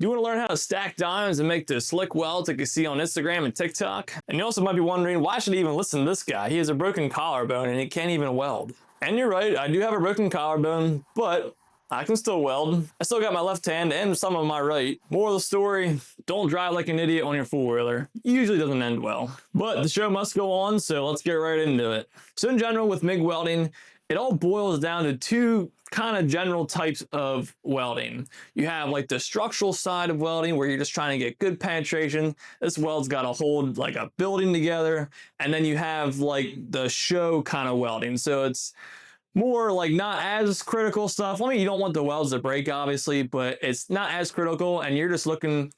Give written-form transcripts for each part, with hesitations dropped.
You want to learn how to stack dimes and make the slick welds like you see on Instagram and TikTok? And you also might be wondering, why should I even listen to this guy? He has a broken collarbone and he can't even weld. And you're right, I do have a broken collarbone, but I can still weld. I still got my left hand and some of my right. Moral of the story, don't drive like an idiot on your four-wheeler. Usually doesn't end well. But the show must go on, so let's get right into it. So in general with MIG welding, it all boils down to two kind of general types of welding. You have like the structural side of welding where you're just trying to get good penetration. This weld's got to hold like a building together. And then you have like the show kind of welding. So it's more like not as critical stuff. I mean, you don't want the welds to break obviously, but it's not as critical and you're just looking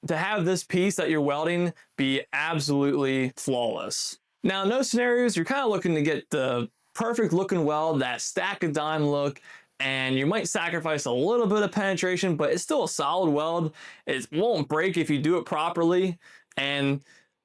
to have this piece that you're welding be absolutely flawless. Now in those scenarios, you're kind of looking to get the perfect looking weld, that stack of dime look, and you might sacrifice a little bit of penetration, but it's still a solid weld. It won't break if you do it properly, and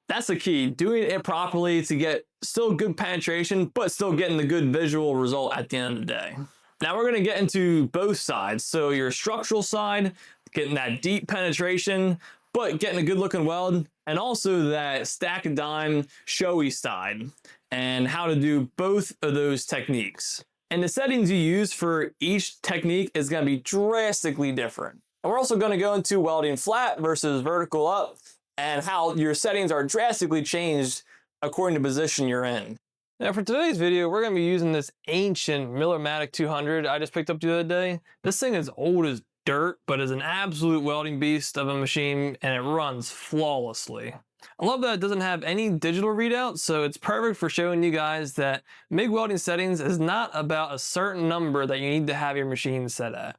that's the key, doing it properly to get still good penetration, but still getting the good visual result at the end of the day. Now we're gonna get into both sides. So your structural side, getting that deep penetration, but getting a good looking weld, and also that stack and dime showy side, and how to do both of those techniques. And the settings you use for each technique is going to be drastically different. And we're also going to go into welding flat versus vertical up, and how your settings are drastically changed according to position you're in. Now for today's video, we're going to be using this ancient Miller-Matic 200 I just picked up the other day. This thing is old as dirt, but is an absolute welding beast of a machine, and it runs flawlessly. I love that it doesn't have any digital readout, so it's perfect for showing you guys that MIG welding settings is not about a certain number that you need to have your machine set at.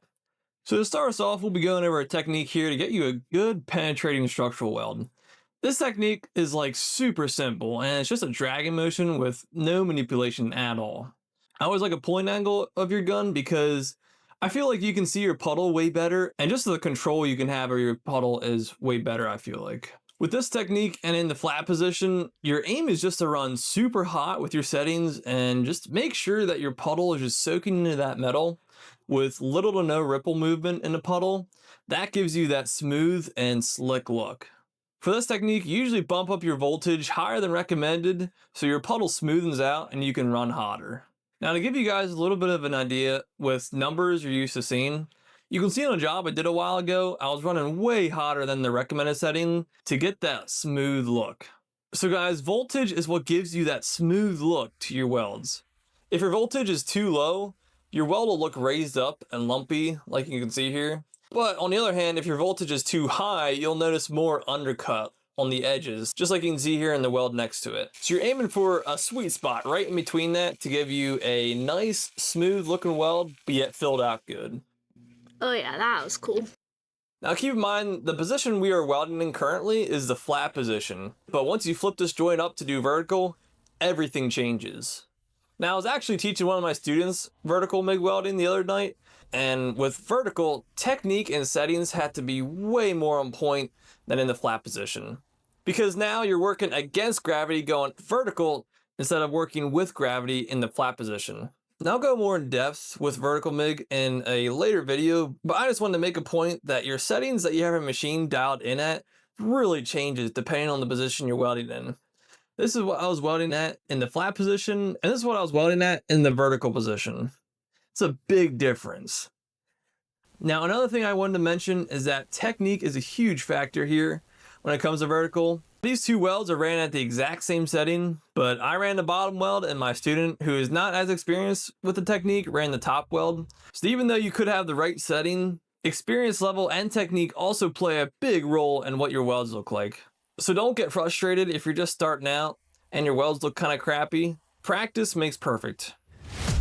So to start us off, we'll be going over a technique here to get you a good penetrating structural weld. This technique is like super simple, and it's just a dragging motion with no manipulation at all. I always like a point angle of your gun because I feel like you can see your puddle way better, and just the control you can have of your puddle is way better, I feel like. With this technique and in the flat position, your aim is just to run super hot with your settings and just make sure that your puddle is just soaking into that metal with little to no ripple movement in the puddle. That gives you that smooth and slick look. For this technique, you usually bump up your voltage higher than recommended so your puddle smoothens out and you can run hotter. Now to give you guys a little bit of an idea with numbers you're used to seeing, you can see on a job I did a while ago, I was running way hotter than the recommended setting to get that smooth look. So guys, voltage is what gives you that smooth look to your welds. If your voltage is too low, your weld will look raised up and lumpy like you can see here. But on the other hand, if your voltage is too high, you'll notice more undercut on the edges, just like you can see here in the weld next to it. So you're aiming for a sweet spot right in between that to give you a nice, smooth looking weld, but yet filled out good. Oh yeah, that was cool. Now keep in mind, the position we are welding in currently is the flat position, but once you flip this joint up to do vertical, everything changes. Now I was actually teaching one of my students vertical MIG welding the other night, and with vertical, technique and settings had to be way more on point than in the flat position. Because now you're working against gravity going vertical instead of working with gravity in the flat position. Now I'll go more in depth with vertical MIG in a later video, but I just wanted to make a point that your settings that you have your machine dialed in at really changes depending on the position you're welding in. This is what I was welding at in the flat position, and this is what I was welding at in the vertical position. It's a big difference. Now another thing I wanted to mention is that technique is a huge factor here when it comes to vertical. These two welds are ran at the exact same setting, but I ran the bottom weld and my student, who is not as experienced with the technique, ran the top weld. So even though you could have the right setting, experience level and technique also play a big role in what your welds look like. So don't get frustrated if you're just starting out and your welds look kind of crappy. Practice makes perfect.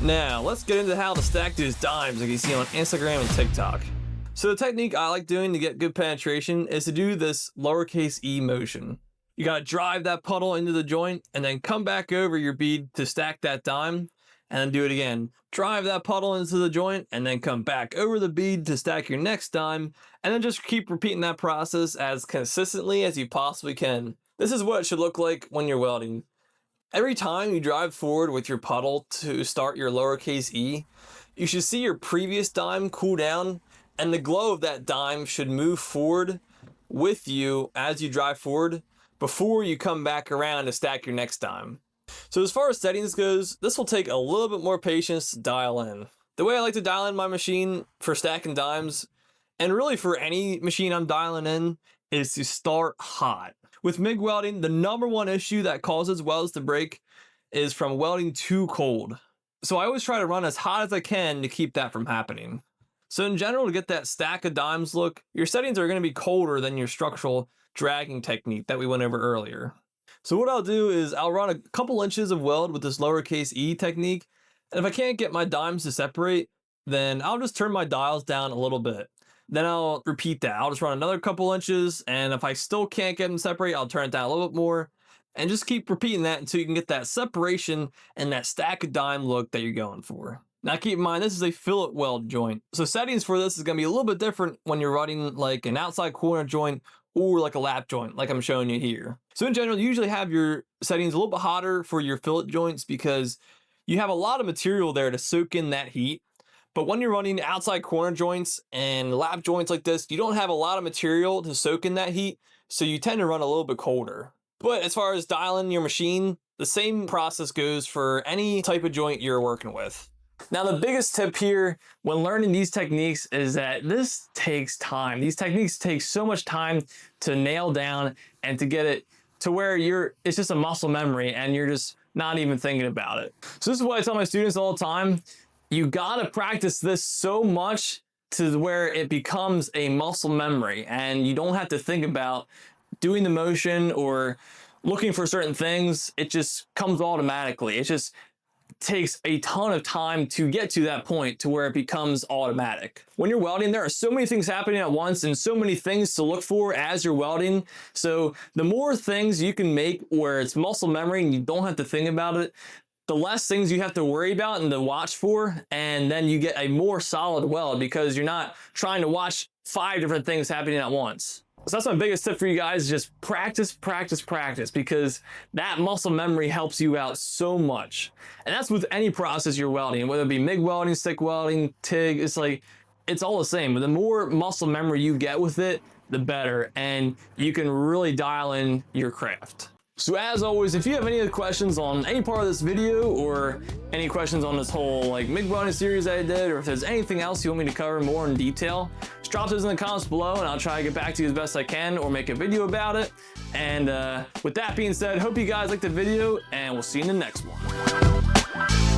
Now let's get into how to stack these dimes like you see on Instagram and TikTok. So the technique I like doing to get good penetration is to do this lowercase e motion. You gotta drive that puddle into the joint and then come back over your bead to stack that dime, and then do it again. Drive that puddle into the joint and then come back over the bead to stack your next dime, and then just keep repeating that process as consistently as you possibly can. This is what it should look like when you're welding. Every time you drive forward with your puddle to start your lowercase e, you should see your previous dime cool down and the glow of that dime should move forward with you as you drive forward before you come back around to stack your next dime. So as far as settings goes, this will take a little bit more patience to dial in. The way I like to dial in my machine for stacking dimes, and really for any machine I'm dialing in, is to start hot. With MIG welding, the #1 issue that causes welds to break is from welding too cold. So I always try to run as hot as I can to keep that from happening. So in general, to get that stack of dimes look, your settings are going to be colder than your structural dragging technique that we went over earlier. So what I'll do is I'll run a couple inches of weld with this lowercase e technique, and if I can't get my dimes to separate, then I'll just turn my dials down a little bit. Then I'll repeat that. I'll just run another couple inches, and if I still can't get them to separate, I'll turn it down a little bit more, and just keep repeating that until you can get that separation and that stack of dime look that you're going for. Now keep in mind, this is a fillet weld joint, so settings for this is going to be a little bit different when you're running like an outside corner joint or like a lap joint like I'm showing you here. So in general, you usually have your settings a little bit hotter for your fillet joints because you have a lot of material there to soak in that heat. But when you're running outside corner joints and lap joints like this, you don't have a lot of material to soak in that heat, so you tend to run a little bit colder. But as far as dialing your machine, the same process goes for any type of joint you're working with. Now, the biggest tip here when learning these techniques is that this takes time. These techniques take so much time to nail down and to get it to where it's just a muscle memory and you're just not even thinking about it. So this is what I tell my students all the time. You gotta practice this so much to where it becomes a muscle memory and you don't have to think about doing the motion or looking for certain things. It just comes automatically. It just takes a ton of time to get to that point to where it becomes automatic. When you're welding, there are so many things happening at once and so many things to look for as you're welding. So the more things you can make where it's muscle memory and you don't have to think about it, the less things you have to worry about and to watch for, and then you get a more solid weld because you're not trying to watch 5 different things happening at once. So that's my biggest tip for you guys, is just practice, practice, practice, because that muscle memory helps you out so much. And that's with any process you're welding, whether it be MIG welding, stick welding, TIG, it's all the same. But the more muscle memory you get with it, the better, and you can really dial in your craft. So as always, if you have any other questions on any part of this video or any questions on this whole like MIG welding series I did, or if there's anything else you want me to cover more in detail, just drop those in the comments below and I'll try to get back to you as best I can or make a video about it. And with that being said, hope you guys liked the video and we'll see you in the next one.